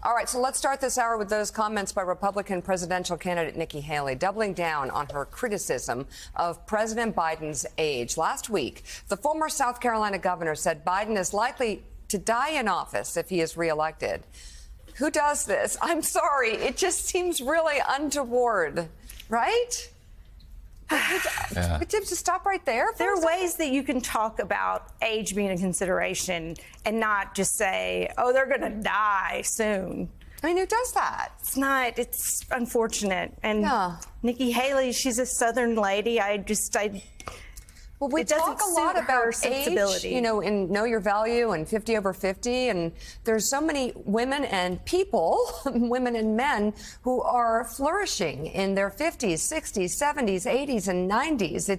All right, so let's start this hour with those comments by Republican presidential candidate Nikki Haley, doubling down on her criticism of President Biden's age. Last week, the former South Carolina governor said Biden is likely to die in office if he is reelected. Who does this? I'm sorry, it just seems really untoward, right? Just stop right there. There are ways that you can talk about age being a consideration and not just say, oh, they're going to die soon. I mean, who does that? It's unfortunate. And Nikki Haley, she's a Southern lady. Well, we talk a lot about age, you know, in Know Your Value and 50 over 50. And there's so many women and people, women and men, who are flourishing in their 50s, 60s, 70s, 80s, and 90s.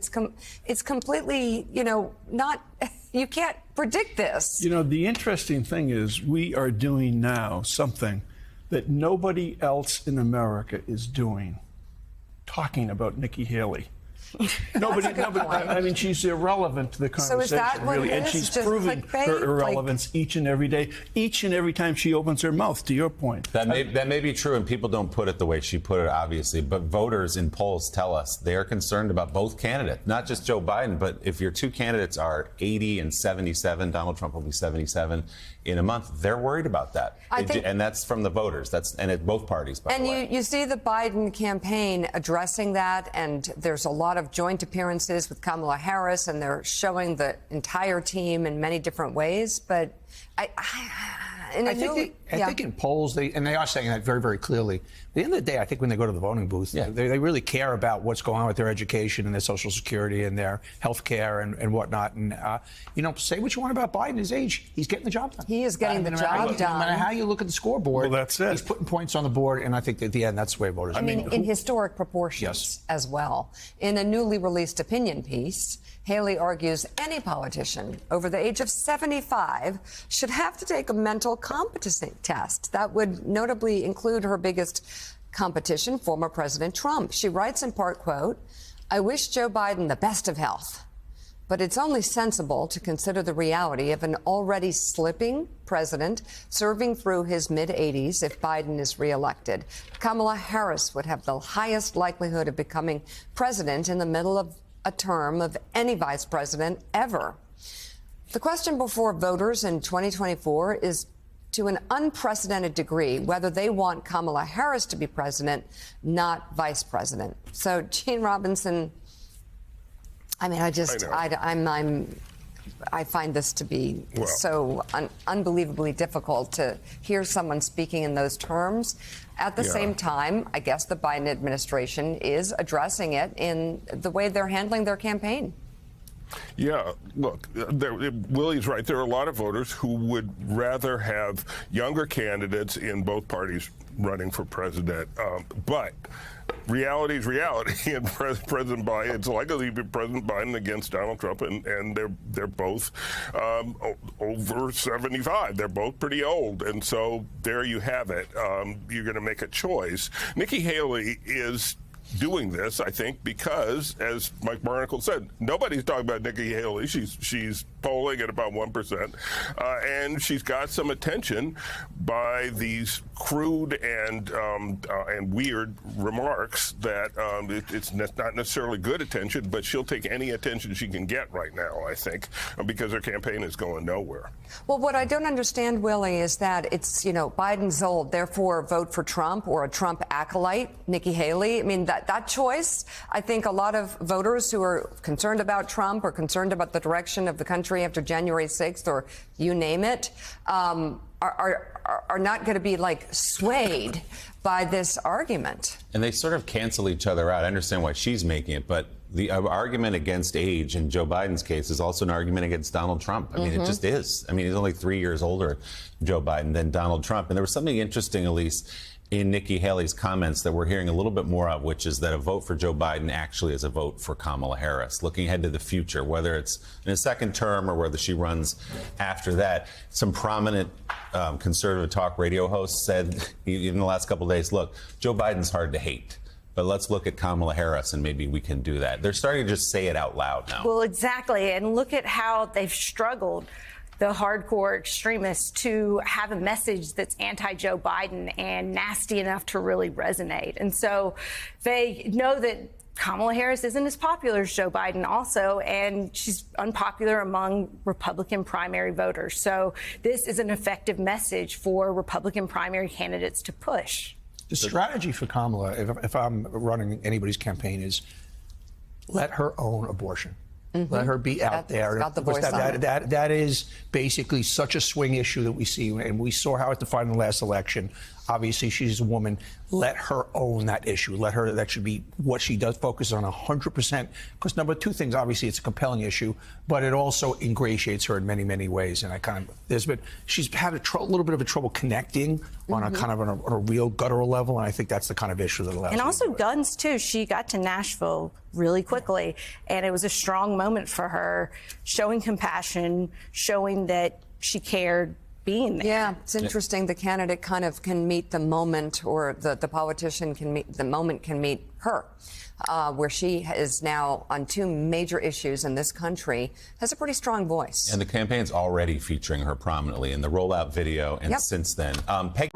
It's completely, you know, not, you can't predict this. You know, the interesting thing is we are doing now something that nobody else in America is doing, talking about Nikki Haley. Nobody. I mean, she's irrelevant to the conversation, so is that what really, it is? and she's Just proving clickbait? her irrelevance each and every day, each and every time she opens her mouth. To your point, that may be true, and people don't put it the way she put it, obviously. But voters in polls tell us they are concerned about both candidates, not just Joe Biden. But if your two candidates are 80 and 77, Donald Trump will be 77 in a month. They're worried about that, and that's from the voters. And at both parties, by the way. And you see the Biden campaign addressing that, and there's a lot of joint appearances with Kamala Harris, and they're showing the entire team in many different ways. But I think in polls, they are saying that very, very clearly. At the end of the day, I think when they go to the voting booth, they really care about what's going on with their education and their Social Security and their health care and whatnot. And, you know, say what you want about Biden, his age, he's getting the job done. He is getting the job done. No matter how you look at the scoreboard, well, that's it. He's putting points on the board, and I think at the end, that's the way voters I mean, in historic proportions as well. In a newly released opinion piece, Haley argues any politician over the age of 75 should have to take a mental competency test. That would notably include her biggest competition, former President Trump. She writes in part, quote, "I wish Joe Biden the best of health, but it's only sensible to consider the reality of an already slipping president serving through his mid-80s if Biden is reelected. Kamala Harris would have the highest likelihood of becoming president in the middle of a term of any vice president ever." The question before voters in 2024 is, to an unprecedented degree, whether they want Kamala Harris to be president, not vice president. So, Gene Robinson, I mean, I find this to be so unbelievably difficult to hear someone speaking in those terms. At the same time, I guess the Biden administration is addressing it in the way they're handling their campaign. Yeah, look, Willie's right. There are a lot of voters who would rather have younger candidates in both parties running for president. But reality is reality, and President Biden, it's likely to be President Biden against Donald Trump, and they're both over 75. They're both pretty old, and so there you have it. You're going to make a choice. Nikki Haley is doing this, I think, because, as Mike Barnicle said, nobody's talking about Nikki Haley. She's polling at about 1%, and she's got some attention by these crude and weird remarks that it's not necessarily good attention, but she'll take any attention she can get right now, I think, because her campaign is going nowhere. Well, what I don't understand, Willie, is that it's, you know, Biden's old, therefore vote for Trump or a Trump acolyte, Nikki Haley. I mean, that choice, I think a lot of voters who are concerned about Trump or concerned about the direction of the country after January 6th or you name it, are not going to be like swayed by this argument. And they sort of cancel each other out. I understand why she's making it, but the argument against age in Joe Biden's case is also an argument against Donald Trump. I mean, it just is. I mean, he's only 3 years older, Joe Biden, than Donald Trump. And there was something interesting, Elise, in Nikki Haley's comments that we're hearing a little bit more of, which is that a vote for Joe Biden actually is a vote for Kamala Harris, looking ahead to the future, whether it's in a second term or whether she runs after that. Some prominent conservative talk radio hosts said in the last couple of days, look, Joe Biden's hard to hate, but let's look at Kamala Harris and maybe we can do that. They're starting to just say it out loud now. Well, exactly. And look at how they've struggled. the hardcore extremists to have a message that's anti-Joe Biden and nasty enough to really resonate. And so they know that Kamala Harris isn't as popular as Joe Biden also, and she's unpopular among Republican primary voters. So this is an effective message for Republican primary candidates to push. The strategy for Kamala, if I'm running anybody's campaign, is let her own abortion. Let her be out there. Got the voice on it. That is basically such a swing issue that we see, and we saw how it defined the last election. Obviously, she's a woman. Let her own that issue. That should be what she does, focus on 100%. Because number two things, obviously, it's a compelling issue, but it also ingratiates her in many, many ways. And she's had a little bit of a trouble connecting on a kind of on a real guttural level, and I think that's the kind of issue that allows. And also guns too. She got to Nashville really quickly, and it was a strong moment for her, showing compassion, showing that she cared. Being there. Yeah, it's interesting. The candidate kind of can meet the moment, or the politician can meet the moment, can meet her, where she is now on two major issues in this country, has a pretty strong voice. And the campaign's already featuring her prominently in the rollout video and since then. Peggy